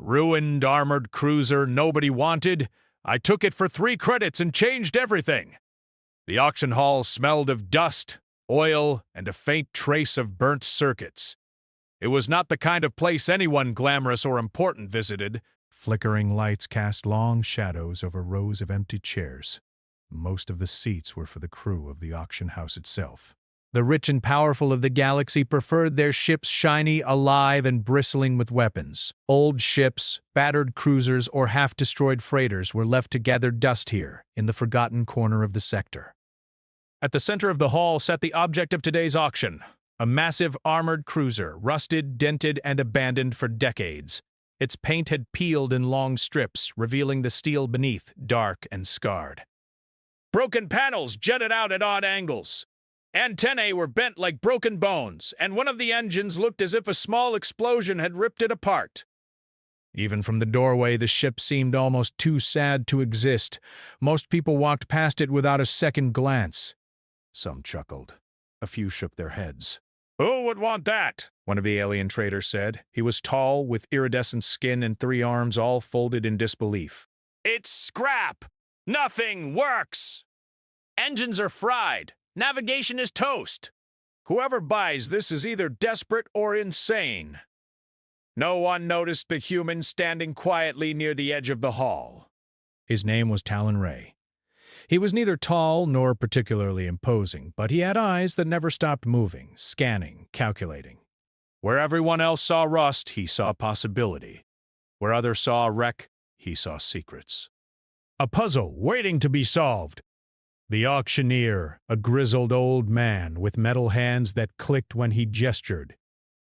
ruined armored cruiser nobody wanted. I took it for 3 credits and changed everything. The auction hall smelled of dust, oil, and a faint trace of burnt circuits. It was not the kind of place anyone glamorous or important visited. Flickering lights cast long shadows over rows of empty chairs. Most of the seats were for the crew of the auction house itself. The rich and powerful of the galaxy preferred their ships shiny, alive, and bristling with weapons. Old ships, battered cruisers, or half-destroyed freighters were left to gather dust here, in the forgotten corner of the sector. At the center of the hall sat the object of today's auction, a massive armored cruiser, rusted, dented, and abandoned for decades. Its paint had peeled in long strips, revealing the steel beneath, dark and scarred. Broken panels jutted out at odd angles. Antennae were bent like broken bones, and one of the engines looked as if a small explosion had ripped it apart. Even from the doorway, the ship seemed almost too sad to exist. Most people walked past it without a second glance. Some chuckled. A few shook their heads. "Who would want that?" one of the alien traders said. He was tall, with iridescent skin and 3 arms all folded in disbelief. "It's scrap! Nothing works! Engines are fried. Navigation is toast. Whoever buys this is either desperate or insane." No one noticed the human standing quietly near the edge of the hall. His name was Talon Ray. He was neither tall nor particularly imposing, but he had eyes that never stopped moving, scanning, calculating. Where everyone else saw rust, he saw possibility. Where others saw wreck, he saw secrets. A puzzle waiting to be solved. The auctioneer, a grizzled old man with metal hands that clicked when he gestured,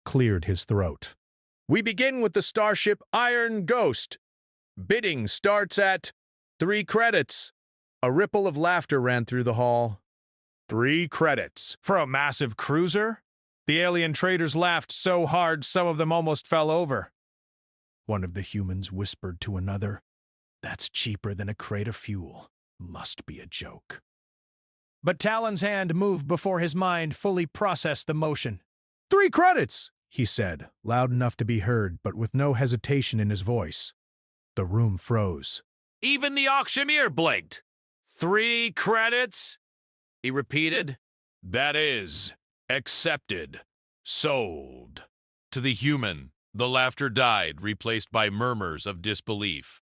cleared his throat. "We begin with the starship Iron Ghost. Bidding starts at 3 credits. A ripple of laughter ran through the hall. 3 credits for a massive cruiser? The alien traders laughed so hard some of them almost fell over. One of the humans whispered to another, "That's cheaper than a crate of fuel. Must be a joke." But Talon's hand moved before his mind fully processed the motion. 3 credits, he said, loud enough to be heard, but with no hesitation in his voice. The room froze. Even the auctioneer blinked. 3 credits? He repeated. "That is, accepted. Sold." To the human, the laughter died, replaced by murmurs of disbelief.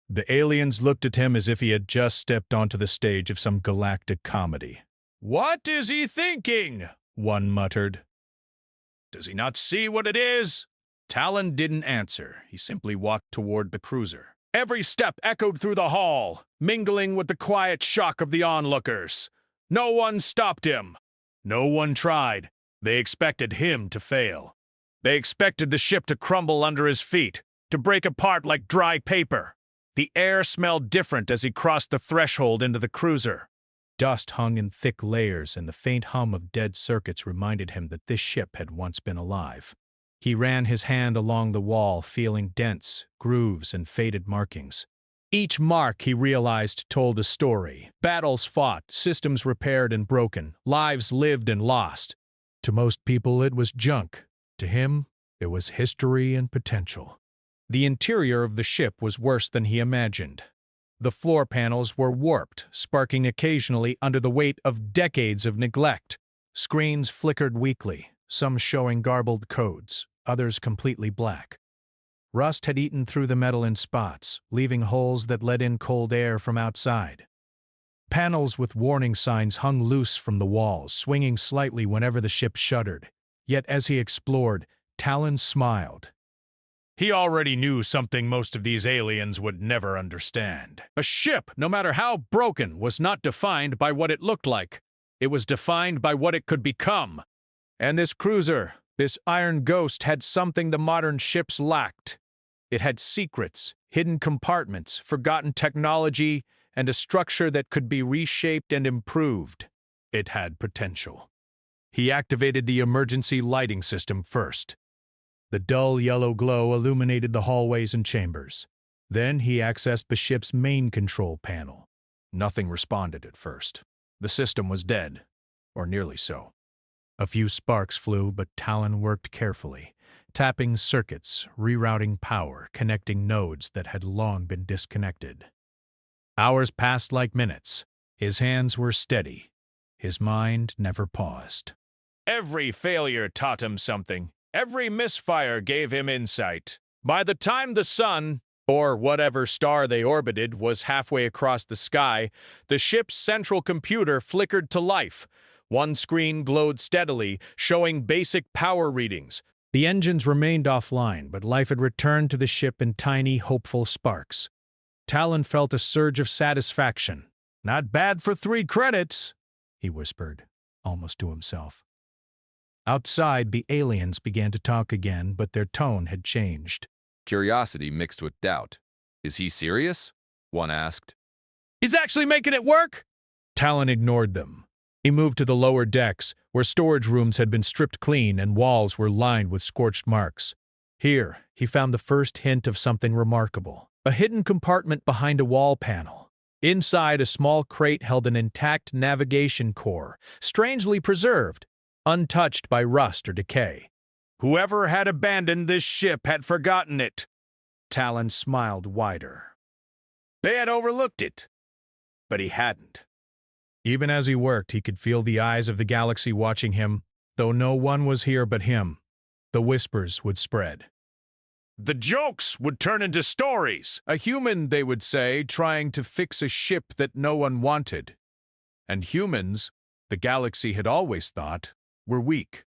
The aliens looked at him as if he had just stepped onto the stage of some galactic comedy. "What is he thinking?" one muttered. "Does he not see what it is?" Talon didn't answer. He simply walked toward the cruiser. Every step echoed through the hall, mingling with the quiet shock of the onlookers. No one stopped him. No one tried. They expected him to fail. They expected the ship to crumble under his feet, to break apart like dry paper. The air smelled different as he crossed the threshold into the cruiser. Dust hung in thick layers, and the faint hum of dead circuits reminded him that this ship had once been alive. He ran his hand along the wall, feeling dents, grooves, and faded markings. Each mark, he realized, told a story. Battles fought, systems repaired and broken, lives lived and lost. To most people, it was junk. To him, it was history and potential. The interior of the ship was worse than he imagined. The floor panels were warped, sparking occasionally under the weight of decades of neglect. Screens flickered weakly, some showing garbled codes, others completely black. Rust had eaten through the metal in spots, leaving holes that let in cold air from outside. Panels with warning signs hung loose from the walls, swinging slightly whenever the ship shuddered. Yet as he explored, Talon smiled. He already knew something most of these aliens would never understand. A ship, no matter how broken, was not defined by what it looked like. It was defined by what it could become. And this cruiser, this Iron Ghost, had something the modern ships lacked. It had secrets, hidden compartments, forgotten technology, and a structure that could be reshaped and improved. It had potential. He activated the emergency lighting system first. The dull yellow glow illuminated the hallways and chambers. Then he accessed the ship's main control panel. Nothing responded at first. The system was dead, or nearly so. A few sparks flew, but Talon worked carefully, tapping circuits, rerouting power, connecting nodes that had long been disconnected. Hours passed like minutes. His hands were steady. His mind never paused. Every failure taught him something. Every misfire gave him insight. By the time the sun, or whatever star they orbited, was halfway across the sky, the ship's central computer flickered to life. One screen glowed steadily, showing basic power readings. The engines remained offline, but life had returned to the ship in tiny, hopeful sparks. Talon felt a surge of satisfaction. "Not bad for 3 credits," he whispered, almost to himself. Outside, the aliens began to talk again, but their tone had changed. Curiosity mixed with doubt. "Is he serious?" one asked. "He's actually making it work?" Talon ignored them. He moved to the lower decks, where storage rooms had been stripped clean and walls were lined with scorched marks. Here, he found the first hint of something remarkable. A hidden compartment behind a wall panel. Inside, a small crate held an intact navigation core, strangely preserved, untouched by rust or decay. Whoever had abandoned this ship had forgotten it. Talon smiled wider. They had overlooked it, but he hadn't. Even as he worked, he could feel the eyes of the galaxy watching him, though no one was here but him. The whispers would spread. The jokes would turn into stories. A human, they would say, trying to fix a ship that no one wanted. And humans, the galaxy had always thought, were weak.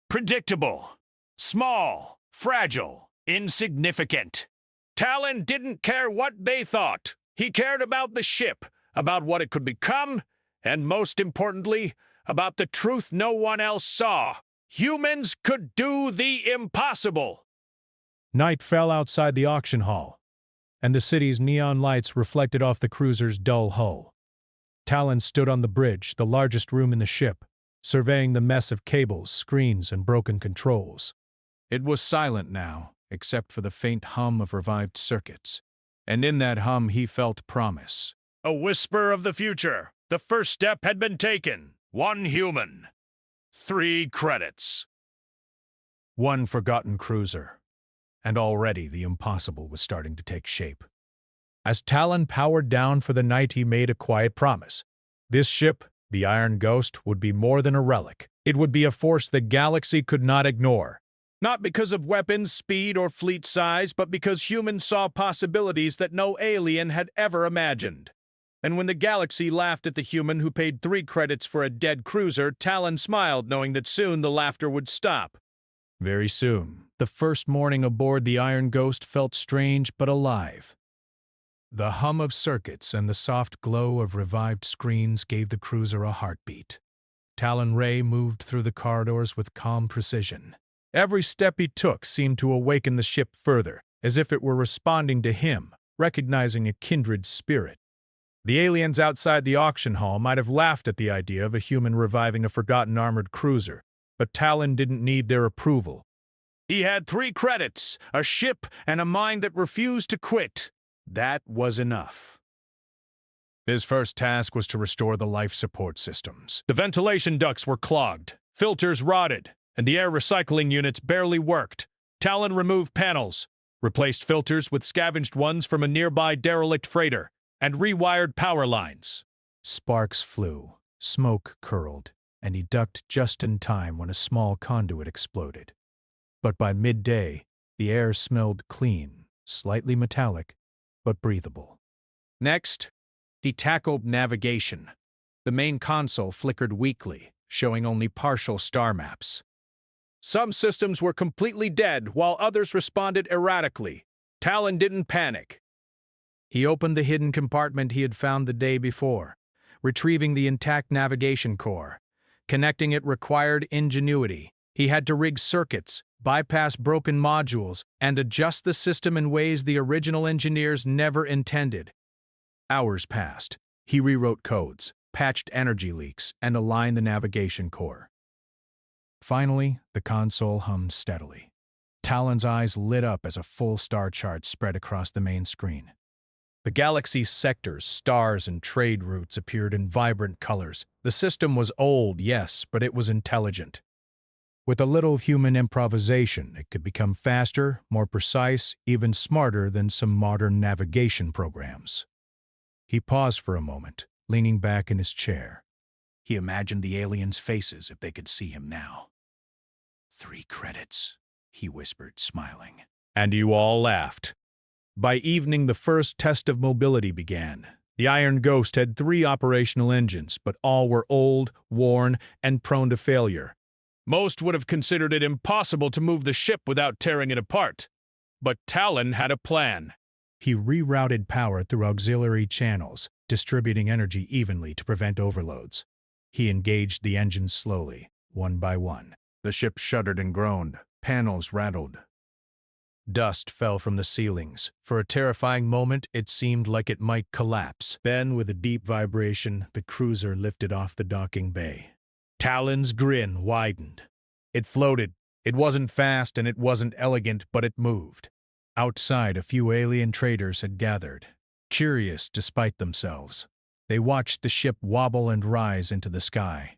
Predictable. Small. Fragile. Insignificant. Talon didn't care what they thought. He cared about the ship, about what it could become, and most importantly, about the truth no one else saw. Humans could do the impossible. Night fell outside the auction hall, and the city's neon lights reflected off the cruiser's dull hull. Talon stood on the bridge, the largest room in the ship, surveying the mess of cables, screens, and broken controls. It was silent now, except for the faint hum of revived circuits. And in that hum he felt promise. A whisper of the future. The first step had been taken. 1 human. 3 credits. 1 forgotten cruiser. And already the impossible was starting to take shape. As Talon powered down for the night, he made a quiet promise. This ship, the Iron Ghost, would be more than a relic. It would be a force the galaxy could not ignore. Not because of weapons, speed, or fleet size, but because humans saw possibilities that no alien had ever imagined. And when the galaxy laughed at the human who paid 3 credits for a dead cruiser, Talon smiled, knowing that soon the laughter would stop. Very soon, the first morning aboard the Iron Ghost felt strange but alive. The hum of circuits and the soft glow of revived screens gave the cruiser a heartbeat. Talon Ray moved through the corridors with calm precision. Every step he took seemed to awaken the ship further, as if it were responding to him, recognizing a kindred spirit. The aliens outside the auction hall might have laughed at the idea of a human reviving a forgotten armored cruiser, but Talon didn't need their approval. He had 3 credits, a ship, and a mind that refused to quit. That was enough. His first task was to restore the life support systems. The ventilation ducts were clogged, filters rotted, and the air recycling units barely worked. Talon removed panels, replaced filters with scavenged ones from a nearby derelict freighter, and rewired power lines. Sparks flew, smoke curled, and he ducked just in time when a small conduit exploded. But by midday, the air smelled clean, slightly metallic, but breathable. Next, he tackled navigation. The main console flickered weakly, showing only partial star maps. Some systems were completely dead, while others responded erratically. Talon didn't panic. He opened the hidden compartment he had found the day before, retrieving the intact navigation core. Connecting it required ingenuity. He had to rig circuits, bypass broken modules, and adjust the system in ways the original engineers never intended. Hours passed. He rewrote codes, patched energy leaks, and aligned the navigation core. Finally, the console hummed steadily. Talon's eyes lit up as a full star chart spread across the main screen. The galaxy's sectors, stars, and trade routes appeared in vibrant colors. The system was old, yes, but it was intelligent. With a little human improvisation, it could become faster, more precise, even smarter than some modern navigation programs. He paused for a moment, leaning back in his chair. He imagined the aliens' faces if they could see him now. 3 credits, he whispered, smiling. And you all laughed. By evening, the first test of mobility began. The Iron Ghost had 3 operational engines, but all were old, worn, and prone to failure. Most would have considered it impossible to move the ship without tearing it apart. But Talon had a plan. He rerouted power through auxiliary channels, distributing energy evenly to prevent overloads. He engaged the engines slowly, one by one. The ship shuddered and groaned. Panels rattled. Dust fell from the ceilings. For a terrifying moment, it seemed like it might collapse. Then, with a deep vibration, the cruiser lifted off the docking bay. Talon's grin widened. It floated. It wasn't fast and it wasn't elegant, but it moved. Outside, a few alien traders had gathered, curious despite themselves. They watched the ship wobble and rise into the sky.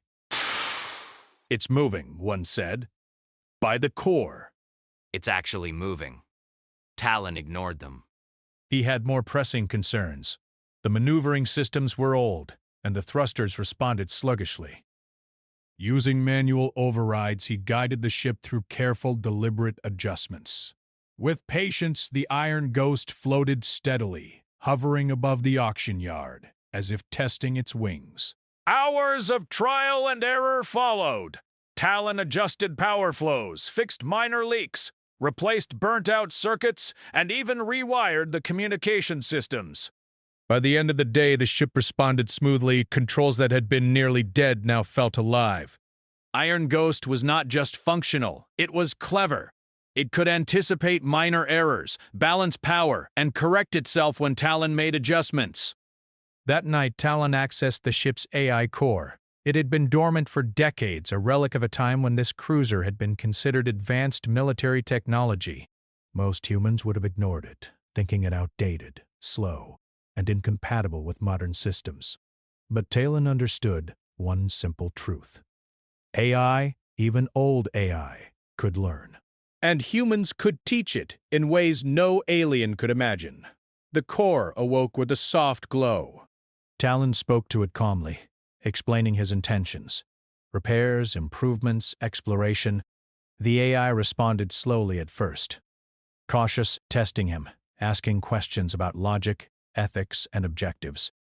It's moving, one said. By the core. It's actually moving. Talon ignored them. He had more pressing concerns. The maneuvering systems were old, and the thrusters responded sluggishly. Using manual overrides, he guided the ship through careful, deliberate adjustments. With patience, the Iron Ghost floated steadily, hovering above the auction yard, as if testing its wings. Hours of trial and error followed. Talon adjusted power flows, fixed minor leaks, replaced burnt-out circuits, and even rewired the communication systems. By the end of the day, the ship responded smoothly. Controls that had been nearly dead now felt alive. Iron Ghost was not just functional, it was clever. It could anticipate minor errors, balance power, and correct itself when Talon made adjustments. That night, Talon accessed the ship's AI core. It had been dormant for decades, a relic of a time when this cruiser had been considered advanced military technology. Most humans would have ignored it, thinking it outdated, slow, and incompatible with modern systems. But Talon understood one simple truth. AI, even old AI, could learn. And humans could teach it in ways no alien could imagine. The core awoke with a soft glow. Talon spoke to it calmly, explaining his intentions. Repairs, improvements, exploration. The AI responded slowly at first. Cautious, testing him, asking questions about logic, ethics, and objectives.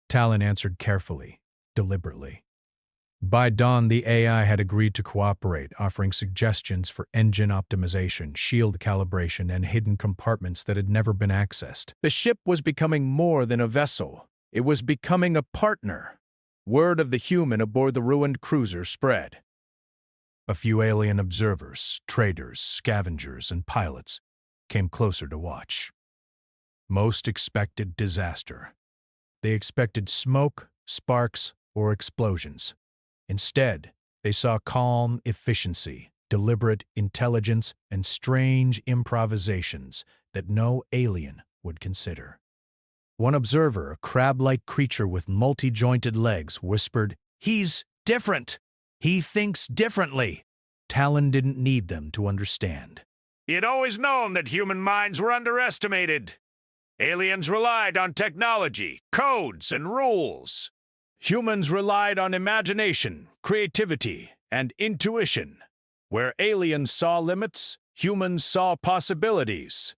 Talon answered carefully, deliberately. By dawn, the AI had agreed to cooperate, offering suggestions for engine optimization, shield calibration, and hidden compartments that had never been accessed. The ship was becoming more than a vessel. It was becoming a partner. Word of the human aboard the ruined cruiser spread. A few alien observers, traders, scavengers, and pilots came closer to watch. Most expected disaster. They expected smoke, sparks, or explosions. Instead, they saw calm efficiency, deliberate intelligence, and strange improvisations that no alien would consider. One observer, a crab-like creature with multi-jointed legs, whispered, "He's different. He thinks differently." Talon didn't need them to understand. He had always known that human minds were underestimated. Aliens relied on technology, codes, and rules. Humans relied on imagination, creativity, and intuition. Where aliens saw limits, humans saw possibilities.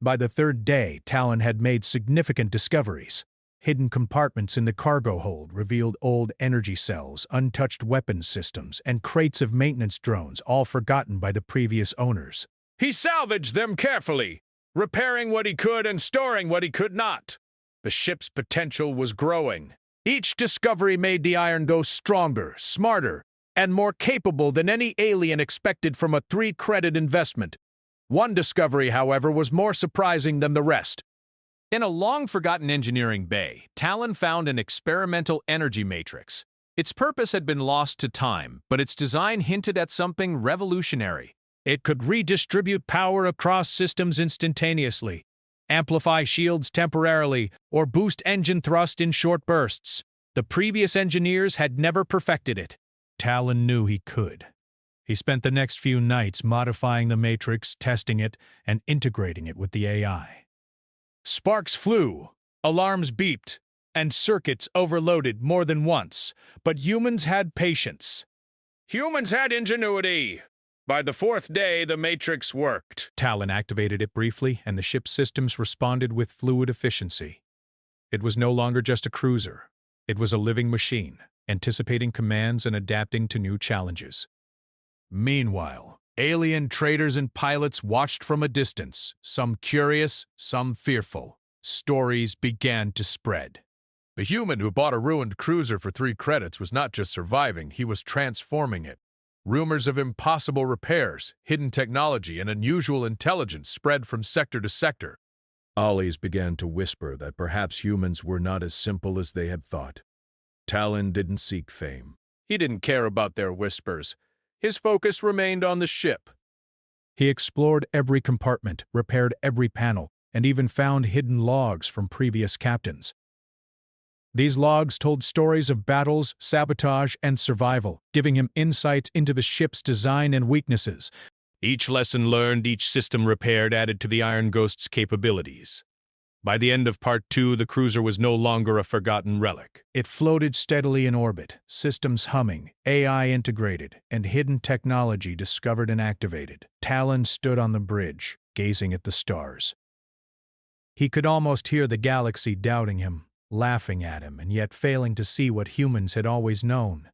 By the third day, Talon had made significant discoveries. Hidden compartments in the cargo hold revealed old energy cells, untouched weapons systems, and crates of maintenance drones, all forgotten by the previous owners. He salvaged them carefully, repairing what he could and storing what he could not. The ship's potential was growing. Each discovery made the Iron Ghost stronger, smarter, and more capable than any alien expected from a 3-credit investment. One discovery, however, was more surprising than the rest. In a long-forgotten engineering bay, Talon found an experimental energy matrix. Its purpose had been lost to time, but its design hinted at something revolutionary. It could redistribute power across systems instantaneously, amplify shields temporarily, or boost engine thrust in short bursts. The previous engineers had never perfected it. Talon knew he could. He spent the next few nights modifying the Matrix, testing it, and integrating it with the AI. Sparks flew, alarms beeped, and circuits overloaded more than once, but humans had patience. Humans had ingenuity. By the fourth day, the Matrix worked. Talon activated it briefly, and the ship's systems responded with fluid efficiency. It was no longer just a cruiser. It was a living machine, anticipating commands and adapting to new challenges. Meanwhile, alien traders and pilots watched from a distance, some curious, some fearful. Stories began to spread. The human who bought a ruined cruiser for 3 credits was not just surviving, he was transforming it. Rumors of impossible repairs, hidden technology, and unusual intelligence spread from sector to sector. Ollies began to whisper that perhaps humans were not as simple as they had thought. Talon didn't seek fame. He didn't care about their whispers. His focus remained on the ship. He explored every compartment, repaired every panel, and even found hidden logs from previous captains. These logs told stories of battles, sabotage, and survival, giving him insights into the ship's design and weaknesses. Each lesson learned, each system repaired added to the Iron Ghost's capabilities. By the end of Part 2, the cruiser was no longer a forgotten relic. It floated steadily in orbit, systems humming, AI integrated, and hidden technology discovered and activated. Talon stood on the bridge, gazing at the stars. He could almost hear the galaxy doubting him, laughing at him, and yet failing to see what humans had always known.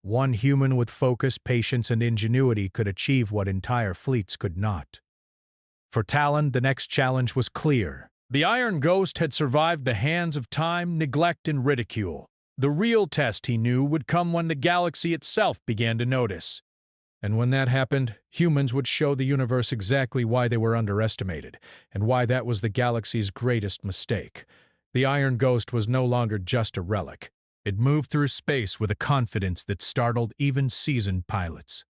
One human with focus, patience, and ingenuity could achieve what entire fleets could not. For Talon, the next challenge was clear. The Iron Ghost had survived the hands of time, neglect, and ridicule. The real test, he knew, would come when the galaxy itself began to notice. And when that happened, humans would show the universe exactly why they were underestimated, and why that was the galaxy's greatest mistake. The Iron Ghost was no longer just a relic. It moved through space with a confidence that startled even seasoned pilots.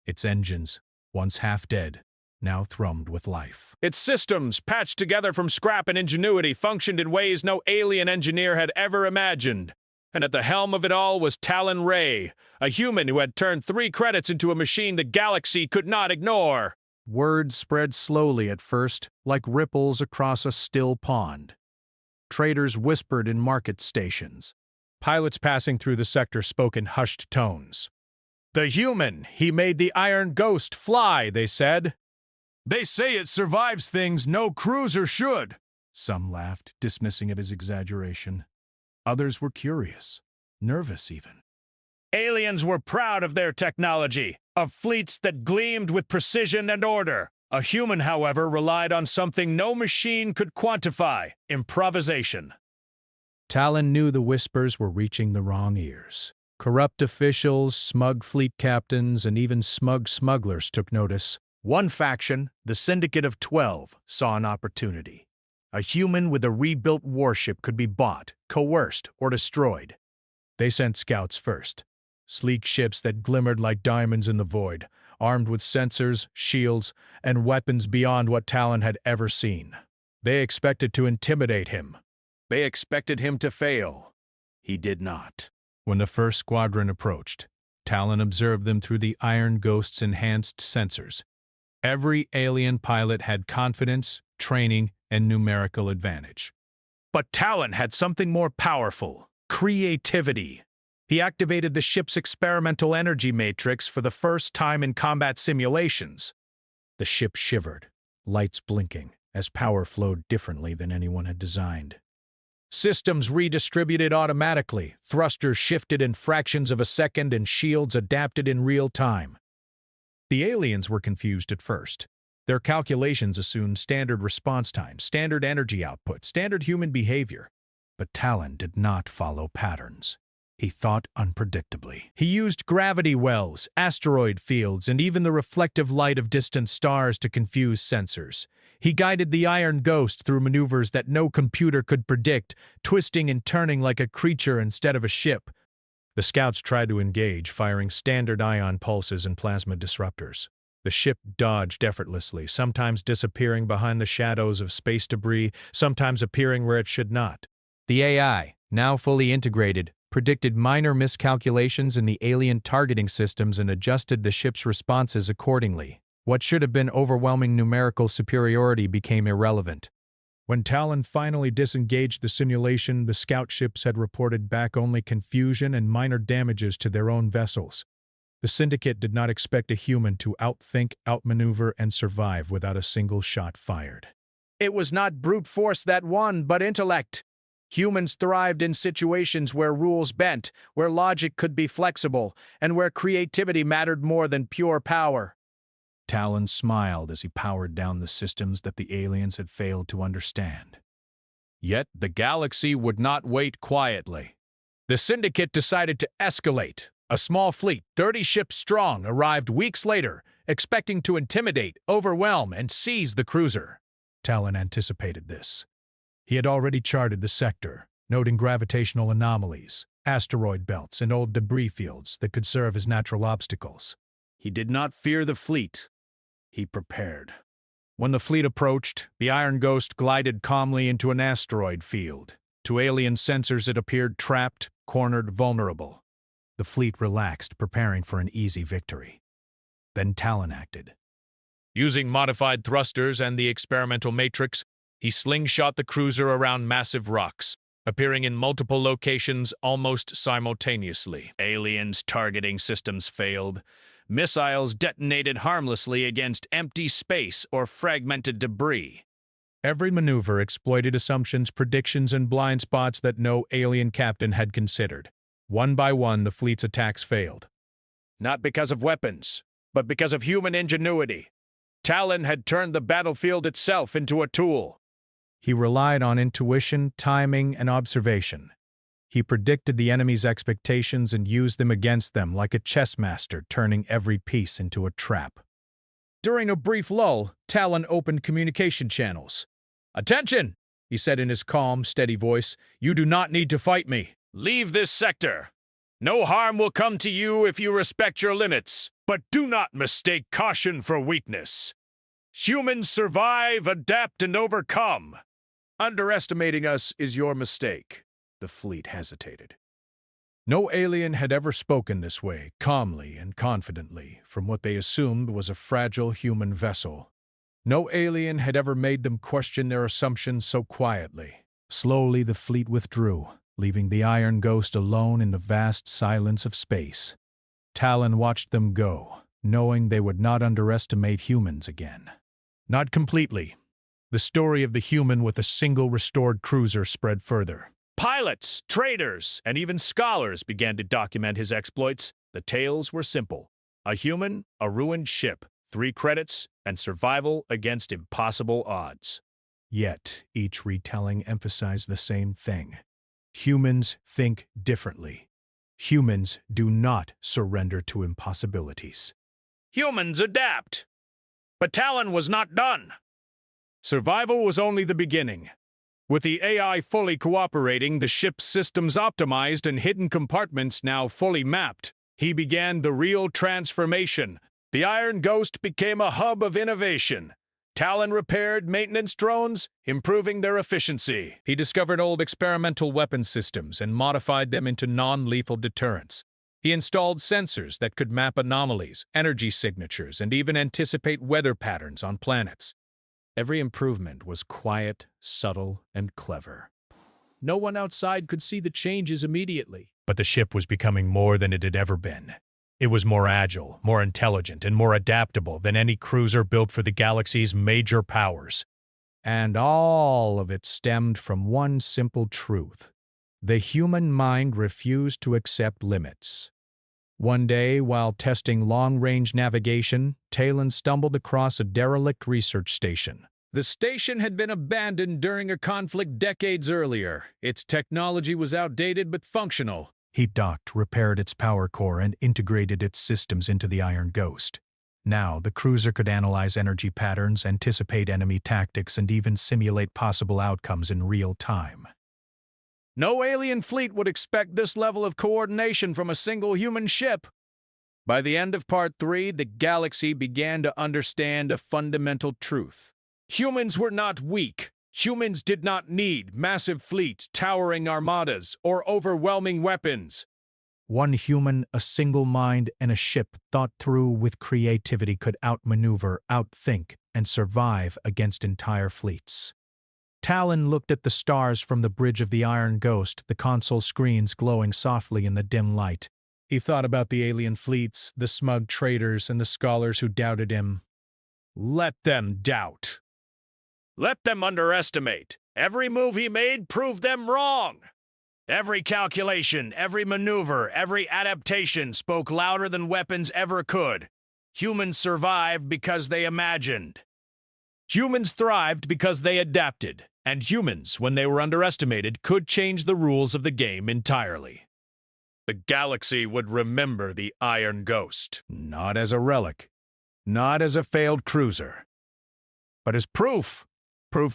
Its engines, once half dead, now thrummed with life. Its systems, patched together from scrap and ingenuity, functioned in ways no alien engineer had ever imagined. And at the helm of it all was Talon Ray, a human who had turned 3 credits into a machine the galaxy could not ignore. Word spread slowly at first, like ripples across a still pond. Traders whispered in market stations. Pilots passing through the sector spoke in hushed tones. "The human, he made the Iron Ghost fly," they said. "They say it survives things no cruiser should." Some laughed, dismissing it as exaggeration. Others were curious, nervous even. Aliens were proud of their technology, of fleets that gleamed with precision and order. A human, however, relied on something no machine could quantify: improvisation. Talon knew the whispers were reaching the wrong ears. Corrupt officials, smug fleet captains, and even smug smugglers took notice. One faction, the Syndicate of 12, saw an opportunity. A human with a rebuilt warship could be bought, coerced, or destroyed. They sent scouts first. Sleek ships that glimmered like diamonds in the void, armed with sensors, shields, and weapons beyond what Talon had ever seen. They expected to intimidate him. They expected him to fail. He did not. When the first squadron approached, Talon observed them through the Iron Ghost's enhanced sensors. Every alien pilot had confidence, training, and numerical advantage. But Talon had something more powerful: creativity. He activated the ship's experimental energy matrix for the first time in combat simulations. The ship shivered, lights blinking, as power flowed differently than anyone had designed. Systems redistributed automatically, thrusters shifted in fractions of a second, and shields adapted in real time. The aliens were confused at first. Their calculations assumed standard response time, standard energy output, standard human behavior. But Talon did not follow patterns. He thought unpredictably. He used gravity wells, asteroid fields, and even the reflective light of distant stars to confuse sensors. He guided the Iron Ghost through maneuvers that no computer could predict, twisting and turning like a creature instead of a ship. The scouts tried to engage, firing standard ion pulses and plasma disruptors. The ship dodged effortlessly, sometimes disappearing behind the shadows of space debris, sometimes appearing where it should not. The AI, now fully integrated, predicted minor miscalculations in the alien targeting systems and adjusted the ship's responses accordingly. What should have been overwhelming numerical superiority became irrelevant. When Talon finally disengaged the simulation, the scout ships had reported back only confusion and minor damages to their own vessels. The Syndicate did not expect a human to outthink, outmaneuver, and survive without a single shot fired. It was not brute force that won, but intellect. Humans thrived in situations where rules bent, where logic could be flexible, and where creativity mattered more than pure power. Talon smiled as he powered down the systems that the aliens had failed to understand. Yet the galaxy would not wait quietly. The Syndicate decided to escalate. A small fleet, 30 ships strong, arrived weeks later, expecting to intimidate, overwhelm, and seize the cruiser. Talon anticipated this. He had already charted the sector, noting gravitational anomalies, asteroid belts, and old debris fields that could serve as natural obstacles. He did not fear the fleet. He prepared. When the fleet approached, the Iron Ghost glided calmly into an asteroid field. To alien sensors, it appeared trapped, cornered, vulnerable. The fleet relaxed, preparing for an easy victory. Then Talon acted. Using modified thrusters and the experimental matrix, he slingshot the cruiser around massive rocks, appearing in multiple locations almost simultaneously. Aliens' targeting systems failed. Missiles detonated harmlessly against empty space or fragmented debris. Every maneuver exploited assumptions, predictions, and blind spots that no alien captain had considered. One by one, the fleet's attacks failed. Not because of weapons, but because of human ingenuity. Talon had turned the battlefield itself into a tool. He relied on intuition, timing, and observation. He predicted the enemy's expectations and used them against them like a chess master, turning every piece into a trap. During a brief lull, Talon opened communication channels. "Attention!" he said in his calm, steady voice. "You do not need to fight me. Leave this sector. No harm will come to you if you respect your limits. But do not mistake caution for weakness. Humans survive, adapt, and overcome. Underestimating us is your mistake." The fleet hesitated. No alien had ever spoken this way, calmly and confidently, from what they assumed was a fragile human vessel. No alien had ever made them question their assumptions so quietly. Slowly, the fleet withdrew, leaving the Iron Ghost alone in the vast silence of space. Talon watched them go, knowing they would not underestimate humans again. Not completely. The story of the human with a single restored cruiser spread further. Pilots, traders, and even scholars began to document his exploits. The tales were simple. A human, a ruined ship, 3 credits, and survival against impossible odds. Yet, each retelling emphasized the same thing. Humans think differently. Humans do not surrender to impossibilities. Humans adapt. But Talon was not done. Survival was only the beginning. With the AI fully cooperating, the ship's systems optimized, and hidden compartments now fully mapped, he began the real transformation. The Iron Ghost became a hub of innovation. Talon repaired maintenance drones, improving their efficiency. He discovered old experimental weapon systems and modified them into non-lethal deterrents. He installed sensors that could map anomalies, energy signatures, and even anticipate weather patterns on planets. Every improvement was quiet, subtle, and clever. No one outside could see the changes immediately. But the ship was becoming more than it had ever been. It was more agile, more intelligent, and more adaptable than any cruiser built for the galaxy's major powers. And all of it stemmed from one simple truth. The human mind refused to accept limits. One day, while testing long-range navigation, Talon stumbled across a derelict research station. The station had been abandoned during a conflict decades earlier. Its technology was outdated but functional. He docked, repaired its power core, and integrated its systems into the Iron Ghost. Now, the cruiser could analyze energy patterns, anticipate enemy tactics, and even simulate possible outcomes in real time. No alien fleet would expect this level of coordination from a single human ship. By the end of Part 3, the galaxy began to understand a fundamental truth. Humans were not weak. Humans did not need massive fleets, towering armadas, or overwhelming weapons. One human, a single mind, and a ship thought through with creativity could outmaneuver, outthink, and survive against entire fleets. Talon looked at the stars from the bridge of the Iron Ghost, the console screens glowing softly in the dim light. He thought about the alien fleets, the smug traders, and the scholars who doubted him. Let them doubt. Let them underestimate. Every move he made proved them wrong. Every calculation, every maneuver, every adaptation spoke louder than weapons ever could. Humans survived because they imagined. Humans thrived because they adapted, and humans, when they were underestimated, could change the rules of the game entirely. The galaxy would remember the Iron Ghost, not as a relic, not as a failed cruiser, but as proof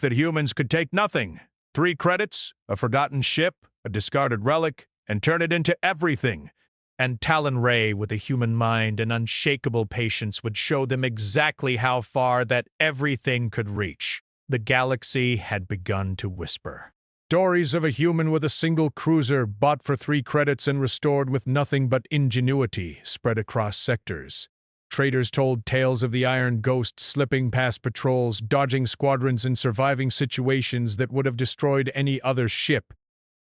that humans could take nothing. 3 credits, a forgotten ship, a discarded relic, and turn it into everything. And Talon Ray, with a human mind and unshakable patience, would show them exactly how far that everything could reach. The galaxy had begun to whisper. Stories of a human with a single cruiser, bought for 3 credits and restored with nothing but ingenuity, spread across sectors. Traders told tales of the Iron Ghost slipping past patrols, dodging squadrons, and surviving situations that would have destroyed any other ship.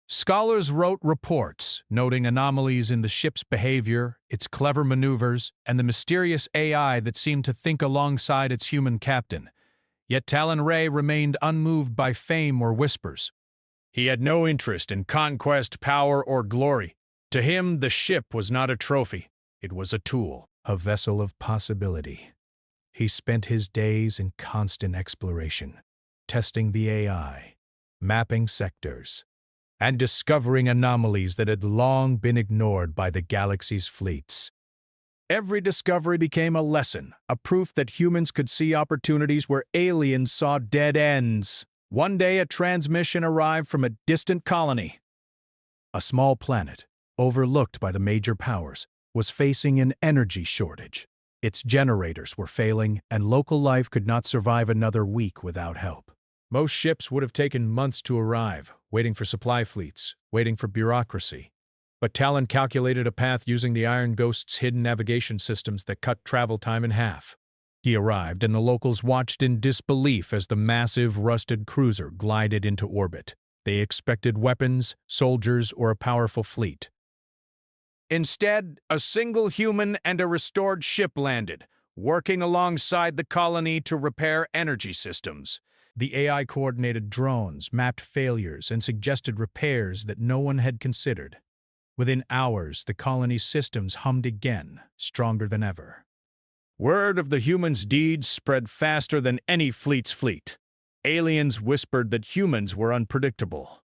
Scholars wrote reports, noting anomalies in the ship's behavior, its clever maneuvers, and the mysterious AI that seemed to think alongside its human captain. Yet Talon Ray remained unmoved by fame or whispers. He had no interest in conquest, power, or glory. To him, the ship was not a trophy. It was a tool, a vessel of possibility. He spent his days in constant exploration, testing the AI, mapping sectors, and discovering anomalies that had long been ignored by the galaxy's fleets. Every discovery became a lesson, a proof that humans could see opportunities where aliens saw dead ends. One day, a transmission arrived from a distant colony. A small planet, overlooked by the major powers, was facing an energy shortage. Its generators were failing, and local life could not survive another week without help. Most ships would have taken months to arrive, waiting for supply fleets, waiting for bureaucracy. But Talon calculated a path using the Iron Ghost's hidden navigation systems that cut travel time in half. He arrived, and the locals watched in disbelief as the massive, rusted cruiser glided into orbit. They expected weapons, soldiers, or a powerful fleet. Instead, a single human and a restored ship landed, working alongside the colony to repair energy systems. The AI coordinated drones, mapped failures, and suggested repairs that no one had considered. Within hours, the colony's systems hummed again, stronger than ever. Word of the humans' deeds spread faster than any fleet's fleet. Aliens whispered that humans were unpredictable.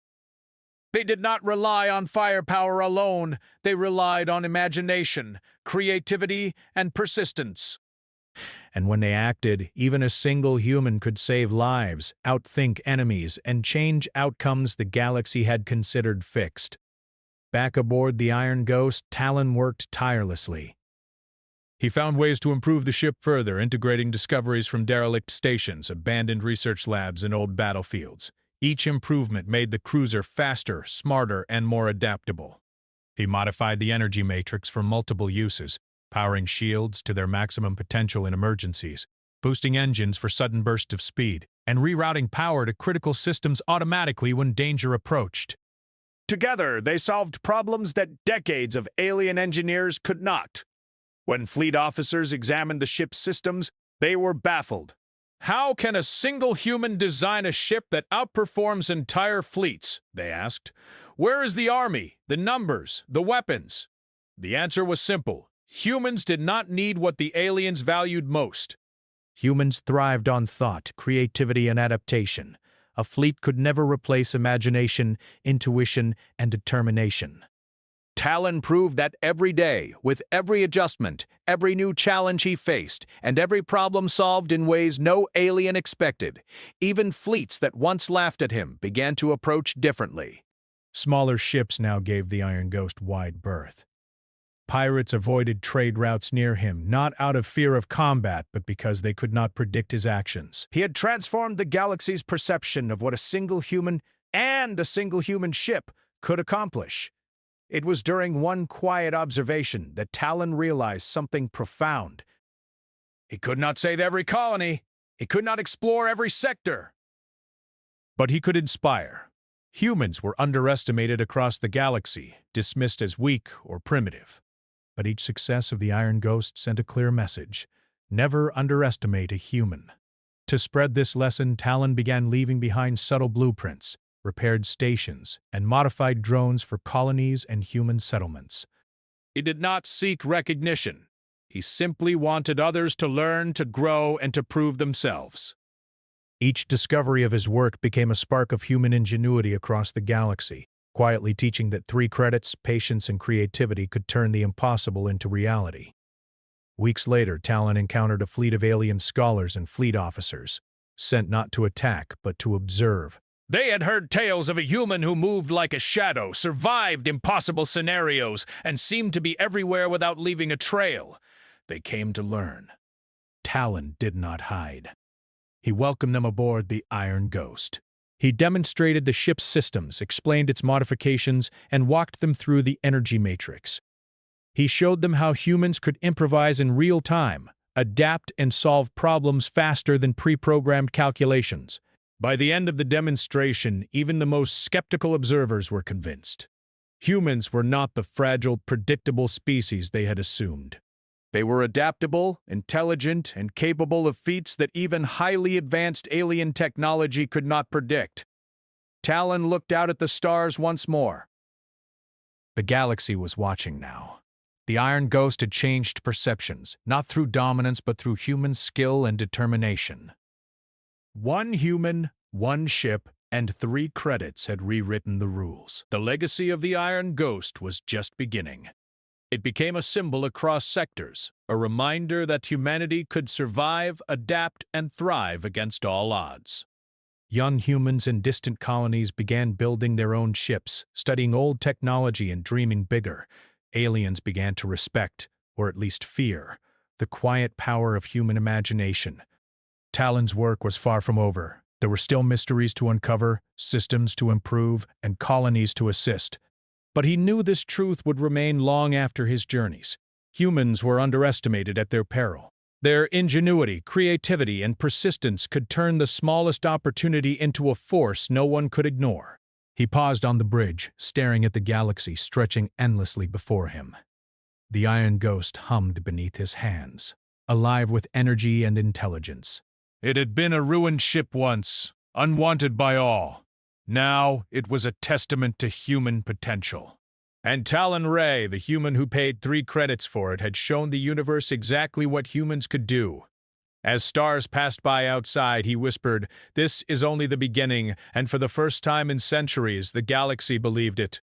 They did not rely on firepower alone. They relied on imagination, creativity, and persistence. And when they acted, even a single human could save lives, outthink enemies, and change outcomes the galaxy had considered fixed. Back aboard the Iron Ghost, Talon worked tirelessly. He found ways to improve the ship further, integrating discoveries from derelict stations, abandoned research labs, and old battlefields. Each improvement made the cruiser faster, smarter, and more adaptable. He modified the energy matrix for multiple uses, powering shields to their maximum potential in emergencies, boosting engines for sudden bursts of speed, and rerouting power to critical systems automatically when danger approached. Together, they solved problems that decades of alien engineers could not. When fleet officers examined the ship's systems, they were baffled. How can a single human design a ship that outperforms entire fleets? They asked. Where is the army, the numbers, the weapons? The answer was simple. Humans did not need what the aliens valued most. Humans thrived on thought, creativity, and adaptation. A fleet could never replace imagination, intuition, and determination. Talon proved that every day, with every adjustment, every new challenge he faced, and every problem solved in ways no alien expected, even fleets that once laughed at him began to approach differently. Smaller ships now gave the Iron Ghost wide berth. pirates avoided trade routes near him, not out of fear of combat, but because they could not predict his actions. He had transformed the galaxy's perception of what a single human and a single human ship could accomplish. It was during one quiet observation that Talon realized something profound. He could not save every colony. He could not explore every sector. But he could inspire. Humans were underestimated across the galaxy, dismissed as weak or primitive. But each success of the Iron Ghost sent a clear message: never underestimate a human. To spread this lesson, Talon began leaving behind subtle blueprints, repaired stations, and modified drones for colonies and human settlements. He did not seek recognition. He simply wanted others to learn, to grow, and to prove themselves. Each discovery of his work became a spark of human ingenuity across the galaxy, quietly teaching that 3 credits, patience, and creativity could turn the impossible into reality. Weeks later, Talon encountered a fleet of alien scholars and fleet officers, sent not to attack, but to observe. They had heard tales of a human who moved like a shadow, survived impossible scenarios, and seemed to be everywhere without leaving a trail. They came to learn. Talon did not hide. He welcomed them aboard the Iron Ghost. He demonstrated the ship's systems, explained its modifications, and walked them through the energy matrix. He showed them how humans could improvise in real time, adapt and solve problems faster than pre-programmed calculations. By the end of the demonstration, even the most skeptical observers were convinced. Humans were not the fragile, predictable species they had assumed. They were adaptable, intelligent, and capable of feats that even highly advanced alien technology could not predict. Talon looked out at the stars once more. The galaxy was watching now. The Iron Ghost had changed perceptions, not through dominance but through human skill and determination. 1 human, 1 ship, and 3 credits had rewritten the rules. The legacy of the Iron Ghost was just beginning. It became a symbol across sectors, a reminder that humanity could survive, adapt, and thrive against all odds. Young humans in distant colonies began building their own ships, studying old technology and dreaming bigger. Aliens began to respect, or at least fear, the quiet power of human imagination. Talon's work was far from over. There were still mysteries to uncover, systems to improve, and colonies to assist. But he knew this truth would remain long after his journeys. Humans were underestimated at their peril. Their ingenuity, creativity, and persistence could turn the smallest opportunity into a force no one could ignore. He paused on the bridge, staring at the galaxy stretching endlessly before him. The Iron Ghost hummed beneath his hands, alive with energy and intelligence. It had been a ruined ship once, unwanted by all. Now it was a testament to human potential. And Talon Ray, the human who paid 3 credits for it, had shown the universe exactly what humans could do. As stars passed by outside, he whispered, "This is only the beginning," and for the first time in centuries, the galaxy believed it.